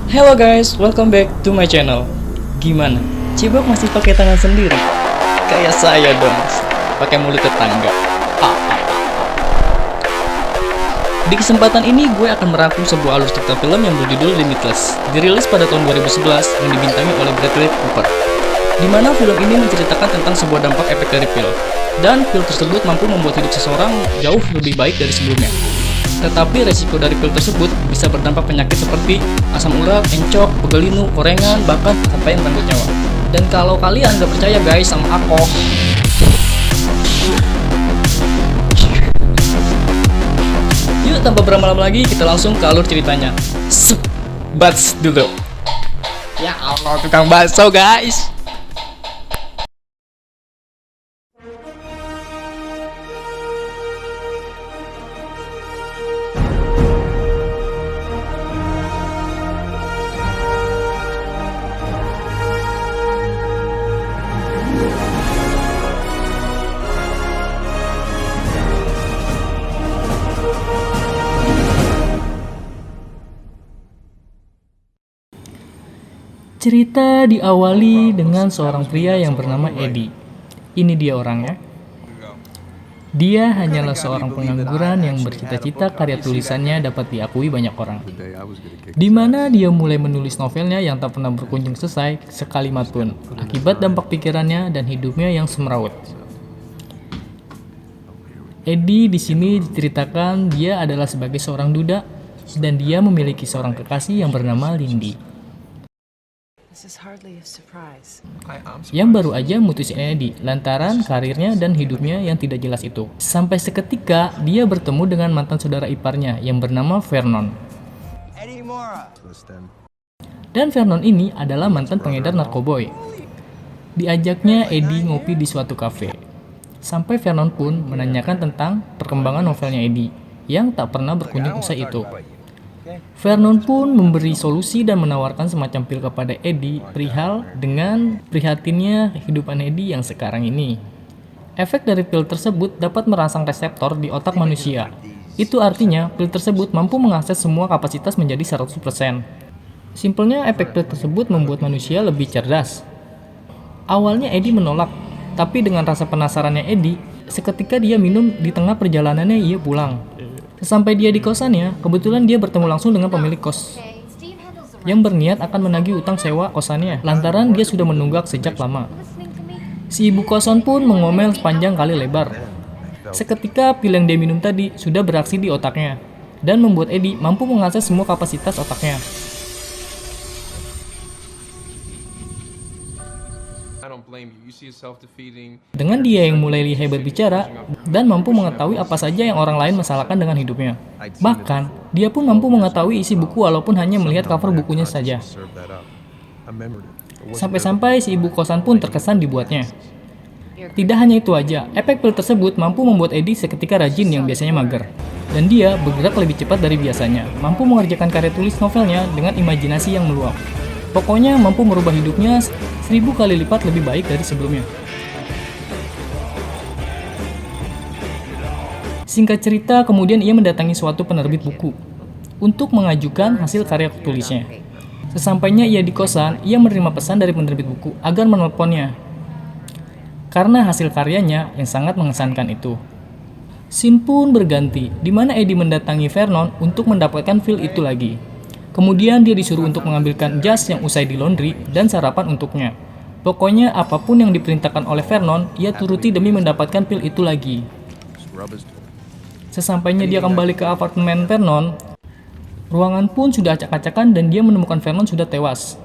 Hello guys, welcome back to my channel. Gimana? Cibok masih pakai tangan sendiri? Kayak saya dong, pakai mulut tetangga. Di kesempatan ini gue akan merangkum sebuah alur cerita film yang berjudul Limitless, dirilis pada tahun 2011 yang dibintangi oleh Bradley Cooper. Di mana film ini menceritakan tentang sebuah dampak efek dari pil, dan pil tersebut mampu membuat hidup seseorang jauh lebih baik dari sebelumnya. Tetapi resiko dari pil tersebut bisa berdampak penyakit seperti asam urat, encok, pegel linu, korengan, bahkan sampai yang merenggut nyawa. Dan kalau kalian gak percaya guys sama aku, yuk tanpa berlama-lama lagi kita langsung ke alur ceritanya. Bats dulu. Ya Allah, tukang bakso guys. Cerita diawali dengan seorang pria yang bernama Eddie. Ini dia orangnya. Dia hanyalah seorang pengangguran yang bercita-cita karya tulisannya dapat diakui banyak orang. Di mana dia mulai menulis novelnya yang tak pernah berkunjung selesai sekalimat pun, akibat dampak pikirannya dan hidupnya yang semrawut. Eddie di sini diceritakan dia adalah sebagai seorang duda dan dia memiliki seorang kekasih yang bernama Lindy. Yang baru aja mutusin Eddie lantaran karirnya dan hidupnya yang tidak jelas itu. Sampai seketika dia bertemu dengan mantan saudara iparnya yang bernama Vernon. Dan Vernon ini adalah mantan pengedar narkoboy. Diajaknya Eddie ngopi di suatu kafe. Sampai Vernon pun menanyakan tentang perkembangan novelnya Eddie yang tak pernah berkunjung usai itu. Vernon pun memberi solusi dan menawarkan semacam pil kepada Eddie perihal dengan prihatinnya kehidupan Eddie yang sekarang ini. Efek dari pil tersebut dapat merangsang reseptor di otak manusia. Itu artinya pil tersebut mampu mengakses semua kapasitas menjadi 100%. Simpelnya efek pil tersebut membuat manusia lebih cerdas. Awalnya Eddie menolak, tapi dengan rasa penasarannya Eddie, seketika dia minum di tengah perjalanannya ia pulang. Sesampai dia di kosannya, kebetulan dia bertemu langsung dengan pemilik kos yang berniat akan menagih utang sewa kosannya lantaran dia sudah menunggak sejak lama. Si ibu kosan pun mengomel sepanjang kali lebar. Seketika pil yang dia minum tadi sudah beraksi di otaknya dan membuat Eddie mampu mengakses semua kapasitas otaknya. Dengan dia yang mulai lihai berbicara dan mampu mengetahui apa saja yang orang lain masalahkan dengan hidupnya. Bahkan, dia pun mampu mengetahui isi buku walaupun hanya melihat cover bukunya saja. Sampai-sampai si ibu kosan pun terkesan dibuatnya. Tidak hanya itu aja, efek pil tersebut mampu membuat Eddie seketika rajin yang biasanya mager. Dan dia bergerak lebih cepat dari biasanya, mampu mengerjakan karya tulis novelnya dengan imajinasi yang meluap. Pokoknya mampu merubah hidupnya 1000 kali lipat lebih baik dari sebelumnya. Singkat cerita, kemudian ia mendatangi suatu penerbit buku untuk mengajukan hasil karya tulisnya. Sesampainya ia di kosan, ia menerima pesan dari penerbit buku agar menelponnya karena hasil karyanya yang sangat mengesankan itu. Scene pun berganti, di mana Eddie mendatangi Vernon untuk mendapatkan file itu lagi. Kemudian dia disuruh untuk mengambilkan jas yang usai di laundry dan sarapan untuknya. Pokoknya apapun yang diperintahkan oleh Vernon, ia turuti demi mendapatkan pil itu lagi. Sesampainya dia kembali ke apartemen Vernon, ruangan pun sudah acak-acakan dan dia menemukan Vernon sudah tewas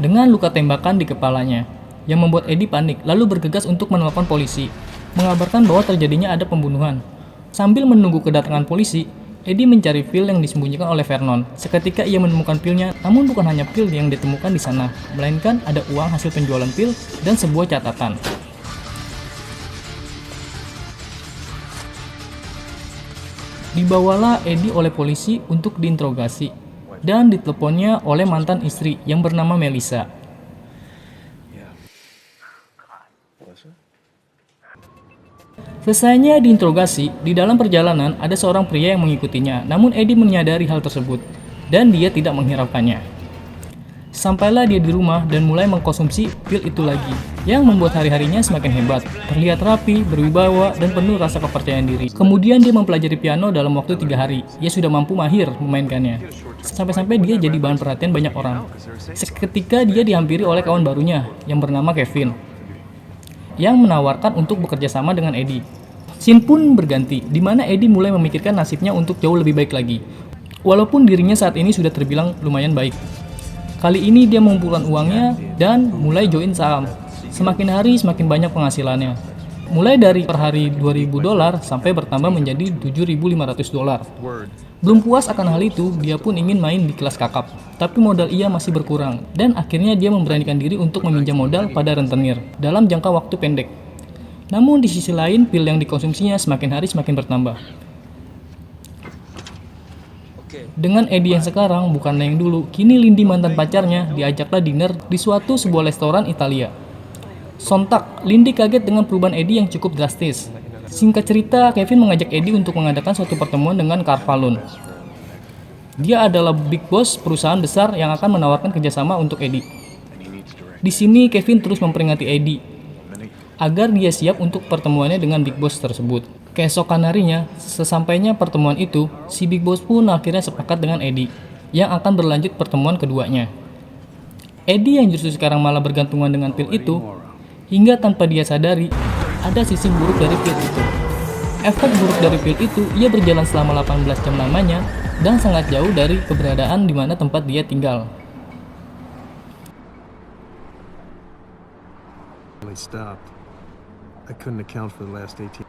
dengan luka tembakan di kepalanya, yang membuat Eddie panik lalu bergegas untuk menelpon polisi, mengabarkan bahwa terjadinya ada pembunuhan. Sambil menunggu kedatangan polisi, Eddie mencari pil yang disembunyikan oleh Vernon. Seketika ia menemukan pilnya, namun bukan hanya pil yang ditemukan di sana, melainkan ada uang hasil penjualan pil dan sebuah catatan. Dibawalah Eddie oleh polisi untuk diinterogasi dan diteleponnya oleh mantan istri yang bernama Melissa. Selesainya diinterogasi, di dalam perjalanan ada seorang pria yang mengikutinya, namun Eddie menyadari hal tersebut. dan dia tidak menghiraukannya. Sampailah dia di rumah dan mulai mengkonsumsi pil itu lagi, yang membuat hari-harinya semakin hebat, terlihat rapi, berwibawa, dan penuh rasa kepercayaan diri. Kemudian dia mempelajari piano dalam waktu 3 hari. Ia sudah mampu mahir memainkannya, sampai-sampai dia jadi bahan perhatian banyak orang. Seketika dia dihampiri oleh kawan barunya yang bernama Kevin, yang menawarkan untuk bekerja sama dengan Eddie. Scene pun berganti, di mana Eddie mulai memikirkan nasibnya untuk jauh lebih baik lagi. Walaupun dirinya saat ini sudah terbilang lumayan baik. Kali ini dia mengumpulkan uangnya dan mulai join saham. Semakin hari semakin banyak penghasilannya. Mulai dari per hari $2.000 sampai bertambah menjadi $7.500. Belum puas akan hal itu, dia pun ingin main di kelas kakap. Tapi modal ia masih berkurang dan akhirnya dia memberanikan diri untuk meminjam modal pada rentenir dalam jangka waktu pendek. Namun di sisi lain, pil yang dikonsumsinya semakin hari semakin bertambah. Dengan Eddie yang sekarang, bukan yang dulu, kini Lindy mantan pacarnya diajaklah dinner di sebuah restoran Italia. Sontak, Lindy kaget dengan perubahan Eddie yang cukup drastis. Singkat cerita, Kevin mengajak Eddie untuk mengadakan suatu pertemuan dengan Carl Falloon. Dia adalah big boss perusahaan besar yang akan menawarkan kerjasama untuk Eddie. Di sini, Kevin terus memperingati Eddie agar dia siap untuk pertemuannya dengan big boss tersebut. Keesokan harinya, sesampainya pertemuan itu, si Big Boss pun akhirnya sepakat dengan Eddie, yang akan berlanjut pertemuan keduanya. Eddie yang justru sekarang malah bergantungan dengan pil itu, hingga tanpa dia sadari, ada sisi buruk dari pil itu. Efek buruk dari pil itu, ia berjalan selama 18 jam lamanya, dan sangat jauh dari keberadaan di mana tempat dia tinggal. I couldn't account for the last 18.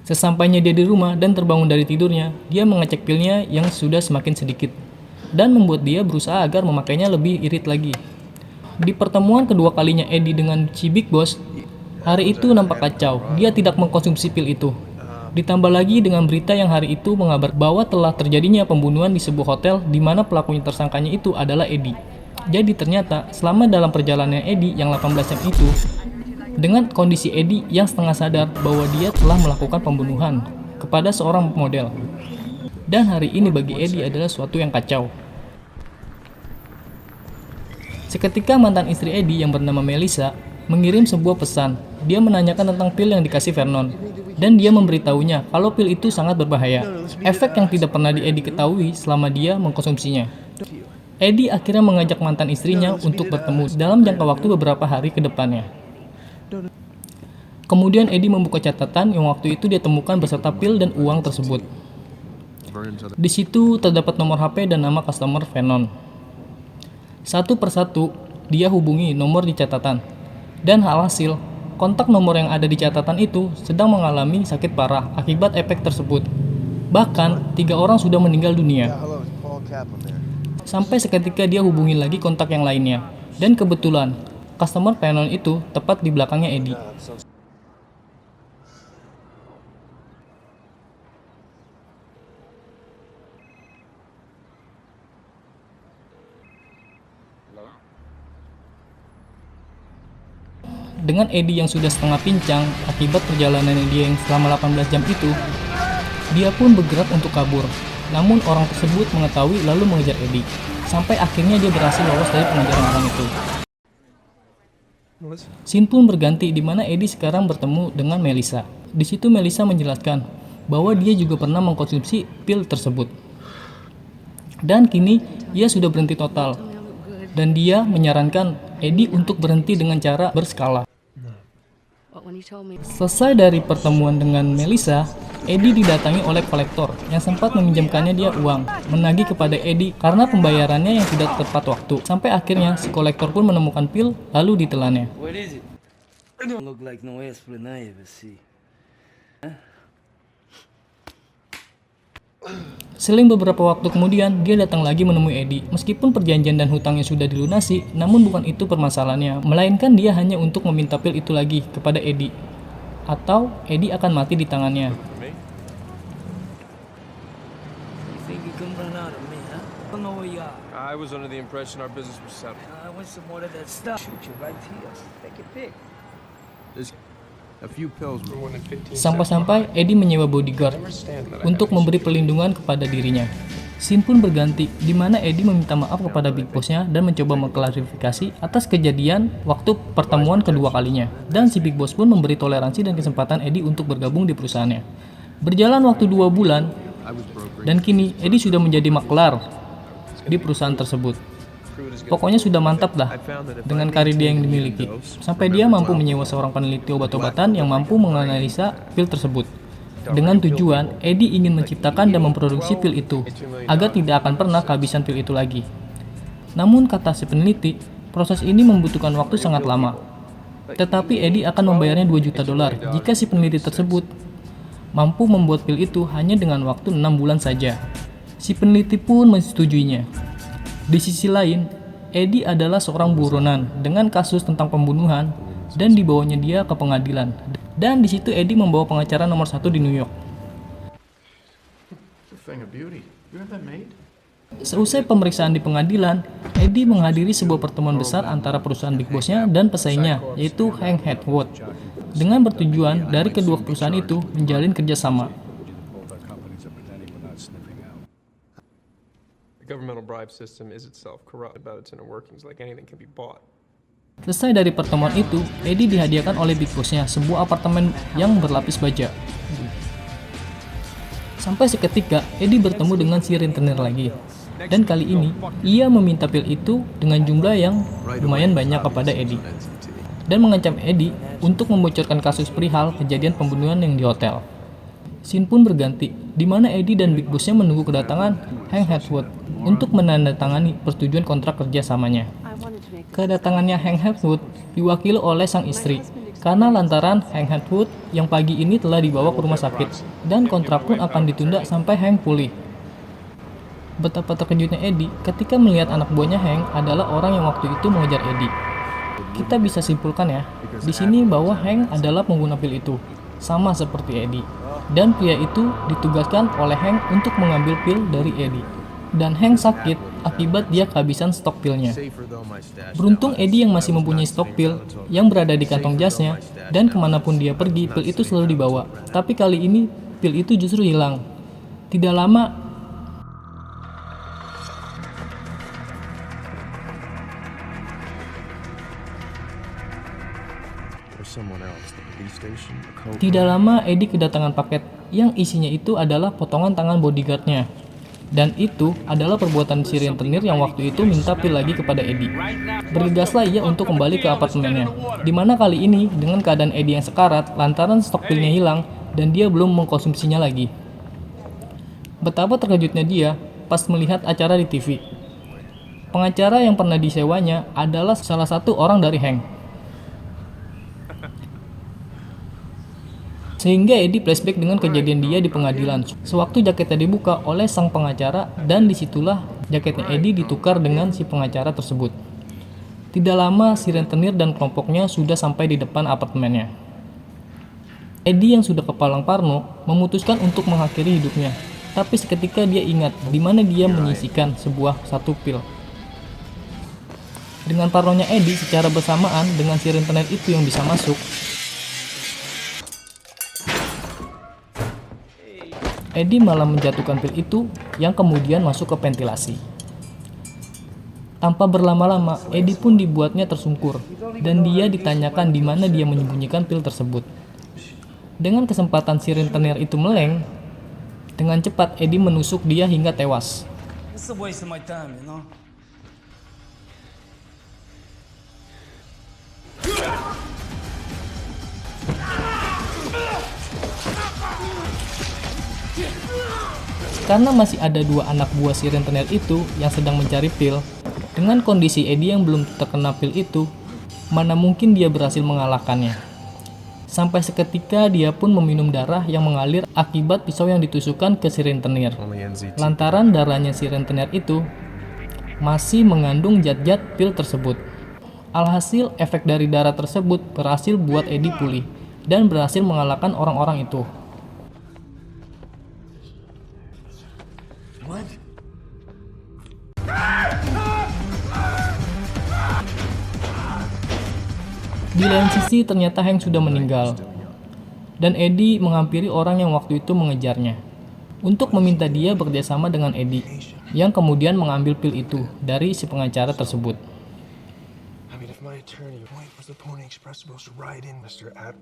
Sesampainya dia di rumah dan terbangun dari tidurnya, dia mengecek pilnya yang sudah semakin sedikit, dan membuat dia berusaha agar memakainya lebih irit lagi. Di pertemuan kedua kalinya Eddie dengan si Big Boss, hari itu nampak kacau, dia tidak mengkonsumsi pil itu. Ditambah lagi dengan berita yang hari itu mengabar bahwa telah terjadinya pembunuhan di sebuah hotel di mana pelakunya tersangkanya itu adalah Eddie. Jadi ternyata selama dalam perjalanan Eddie yang 18 jam itu, dengan kondisi Eddie yang setengah sadar bahwa dia telah melakukan pembunuhan kepada seorang model. Dan hari ini bagi Eddie adalah suatu yang kacau. Seketika mantan istri Eddie yang bernama Melissa mengirim sebuah pesan. Dia menanyakan tentang pil yang dikasih Vernon, dan dia memberitahunya kalau pil itu sangat berbahaya. Efek yang tidak pernah Eddie ketahui selama dia mengkonsumsinya. Eddie akhirnya mengajak mantan istrinya untuk bertemu dalam jangka waktu beberapa hari ke depannya. Kemudian Eddie membuka catatan yang waktu itu dia temukan beserta pil dan uang tersebut. Di situ terdapat nomor HP dan nama customer Vernon. Satu persatu dia hubungi nomor di catatan. Dan alhasil, kontak nomor yang ada di catatan itu sedang mengalami sakit parah akibat efek tersebut. Bahkan 3 orang sudah meninggal dunia. Sampai seketika dia hubungi lagi kontak yang lainnya. Dan kebetulan, customer Vernon itu tepat di belakangnya Eddie. Dengan Eddie yang sudah setengah pincang akibat perjalanan dia yang selama 18 jam itu, dia pun bergerak untuk kabur. Namun orang tersebut mengetahui lalu mengejar Eddie, sampai akhirnya dia berhasil lolos dari pengejaran orang itu. Scene pun berganti di mana Eddie sekarang bertemu dengan Melissa. Di situ Melissa menjelaskan bahwa dia juga pernah mengkonsumsi pil tersebut. Dan kini ia sudah berhenti total. Dan dia menyarankan Eddie untuk berhenti dengan cara berskala. Selesai dari pertemuan dengan Melissa, Eddie didatangi oleh kolektor yang sempat meminjamkannya dia uang, menagih kepada Eddie karena pembayarannya yang tidak tepat waktu. Sampai akhirnya si kolektor pun menemukan pil lalu ditelannya. Seling beberapa waktu kemudian, dia datang lagi menemui Eddie. Meskipun perjanjian dan hutangnya sudah dilunasi, namun bukan itu permasalahannya, melainkan dia hanya untuk meminta pil itu lagi kepada Eddie. Atau Eddie akan mati di tangannya. I was under the impression our business was settled. I want some more of that stuff. Shoot you right here. Take your pick. A few pills were More than 15 Sampai-sampai Eddie menyewa bodyguard untuk memberi perlindungan kepada dirinya. Scene pun berganti, di mana Eddie meminta maaf kepada Big Boss-nya dan mencoba mengklarifikasi atas kejadian waktu pertemuan kedua kalinya. Dan si Big Boss pun memberi toleransi dan kesempatan Eddie untuk bergabung di perusahaannya. Berjalan waktu 2 bulan, dan kini Eddie sudah menjadi maklar di perusahaan tersebut. Pokoknya sudah mantap dah dengan karir dia yang dimiliki. Sampai dia mampu menyewa seorang peneliti obat-obatan yang mampu menganalisa pil tersebut. Dengan tujuan, Eddie ingin menciptakan dan memproduksi pil itu, agar tidak akan pernah kehabisan pil itu lagi. Namun kata si peneliti, proses ini membutuhkan waktu sangat lama. Tetapi Eddie akan membayarnya $2 juta jika si peneliti tersebut mampu membuat pil itu hanya dengan waktu 6 bulan saja. Si peneliti pun menyetujuinya. Di sisi lain, Eddie adalah seorang buronan dengan kasus tentang pembunuhan dan dibawanya dia ke pengadilan. Dan di situ Eddie membawa pengacara nomor 1 di New York. Seusai pemeriksaan di pengadilan, Eddie menghadiri sebuah pertemuan besar antara perusahaan Big Boss-nya dan pesaingnya, yaitu Hank Hatwood, dengan bertujuan dari kedua perusahaan itu menjalin kerjasama. The governmental bribe system is itself corrupt about its inner workings, like anything can be bought. Selesai dari pertemuan itu, Eddie dihadiahkan oleh Big Boss-nya sebuah apartemen yang berlapis baja. Sampai seketika, Eddie bertemu dengan si rentenir lagi. Dan kali ini, ia meminta pil itu dengan jumlah yang lumayan banyak kepada Eddie. Dan mengancam Eddie untuk membocorkan kasus perihal kejadian pembunuhan yang di hotel. Scene pun berganti, di mana Eddie dan Big Boss-nya menunggu kedatangan Hank Hatwood untuk menandatangani persetujuan kontrak kerjasamanya. Kedatangannya Hank Hatwood diwakili oleh sang istri, karena lantaran Hank Hatwood yang pagi ini telah dibawa ke rumah sakit, dan kontrak pun akan ditunda sampai Hank pulih. Betapa terkejutnya Eddie ketika melihat anak buahnya Hank adalah orang yang waktu itu mengejar Eddie. Kita bisa simpulkan ya, di sini bahwa Hank adalah pengguna pil itu, sama seperti Eddie. Dan pria itu ditugaskan oleh Hank untuk mengambil pil dari Eddie. Dan Hank sakit akibat dia kehabisan stok pilnya. Beruntung Eddie yang masih mempunyai stok pil yang berada di kantong jasnya, dan kemanapun dia pergi, pil itu selalu dibawa. Tapi kali ini, pil itu justru hilang. Tidak lama, Eddie kedatangan paket yang isinya itu adalah potongan tangan bodyguardnya. Dan itu adalah perbuatan si rentenir yang waktu itu minta pil lagi kepada Eddie. Bergegaslah ia untuk kembali ke apartemennya, di mana kali ini dengan keadaan Eddie yang sekarat lantaran stok pilnya hilang dan dia belum mengkonsumsinya lagi. Betapa terkejutnya dia pas melihat acara di TV. Pengacara yang pernah disewanya adalah salah satu orang dari Hank. Sehingga Eddie flashback dengan kejadian dia di pengadilan. Sewaktu jaketnya dibuka oleh sang pengacara, dan disitulah jaketnya Eddie ditukar dengan si pengacara tersebut. Tidak lama, si rentenir dan kelompoknya sudah sampai di depan apartemennya. Eddie yang sudah kepalang parno memutuskan untuk mengakhiri hidupnya. Tapi seketika dia ingat di mana dia menyisikan satu pil. Dengan parnonya Eddie secara bersamaan dengan si rentenir itu yang bisa masuk, Eddie malah menjatuhkan pil itu yang kemudian masuk ke ventilasi. Tanpa berlama-lama, Eddie pun dibuatnya tersungkur dan dia ditanyakan di mana dia menyembunyikan pil tersebut. Dengan kesempatan si rentenir itu meleng, dengan cepat Eddie menusuk dia hingga tewas. Karena masih ada 2 anak buah si rentenir itu yang sedang mencari pil, dengan kondisi Eddie yang belum terkena pil itu, mana mungkin dia berhasil mengalahkannya. Sampai seketika dia pun meminum darah yang mengalir akibat pisau yang ditusukkan ke si rentenir. Lantaran darahnya si rentenir itu masih mengandung zat-zat pil tersebut. Alhasil efek dari darah tersebut berhasil buat Eddie pulih dan berhasil mengalahkan orang-orang itu. Di lain sisi ternyata Hank sudah meninggal. dan Eddie menghampiri orang yang waktu itu mengejarnya untuk meminta dia bekerjasama dengan Eddie, yang kemudian mengambil pil itu dari si pengacara tersebut. I mean, if my attorney, why was the Pony Express supposed to ride in, Mr. Ad?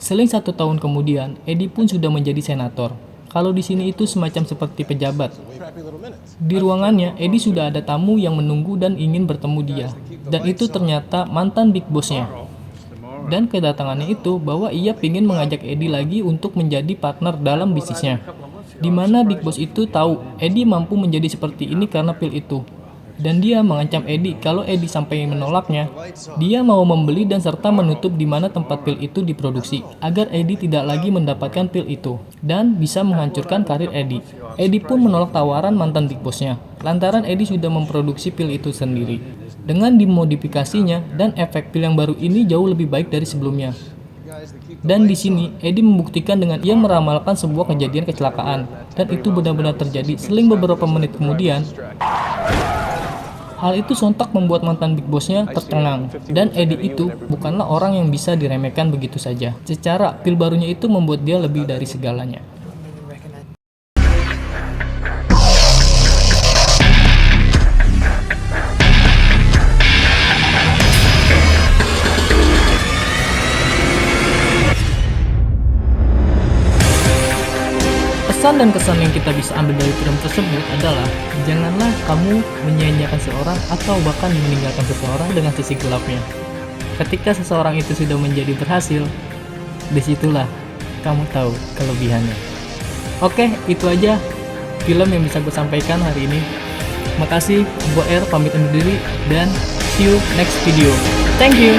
Seling 1 tahun kemudian, Eddie pun sudah menjadi senator. Kalau di sini itu semacam seperti pejabat. Di ruangannya, Eddie sudah ada tamu yang menunggu dan ingin bertemu dia. Dan itu ternyata mantan Big Boss-nya. Dan kedatangannya itu bahwa ia ingin mengajak Eddie lagi untuk menjadi partner dalam bisnisnya. Di mana Big Boss itu tahu Eddie mampu menjadi seperti ini karena pil itu. Dan dia mengancam Eddie kalau Eddie sampai menolaknya, dia mau membeli dan serta menutup di mana tempat pil itu diproduksi, agar Eddie tidak lagi mendapatkan pil itu, dan bisa menghancurkan karir Eddie. Eddie pun menolak tawaran mantan Big Boss-nya, lantaran Eddie sudah memproduksi pil itu sendiri. Dengan dimodifikasinya, dan efek pil yang baru ini jauh lebih baik dari sebelumnya. Dan di sini, Eddie membuktikan dengan ia meramalkan sebuah kejadian kecelakaan, dan itu benar-benar terjadi. Seling beberapa menit kemudian, hal itu sontak membuat mantan Big Boss-nya tercengang, dan Eddie itu bukanlah orang yang bisa diremehkan begitu saja. Secara pil barunya itu membuat dia lebih dari segalanya. Pesan dan kesan yang kita bisa ambil dari film tersebut adalah janganlah kamu menyia-nyiakan seorang atau bahkan meninggalkan seseorang dengan sisi gelapnya. Ketika seseorang itu sudah menjadi berhasil, disitulah kamu tahu kelebihannya. Oke, itu aja film yang bisa gue sampaikan hari ini. Makasih, gue R pamit undur diri dan see you next video. Thank you.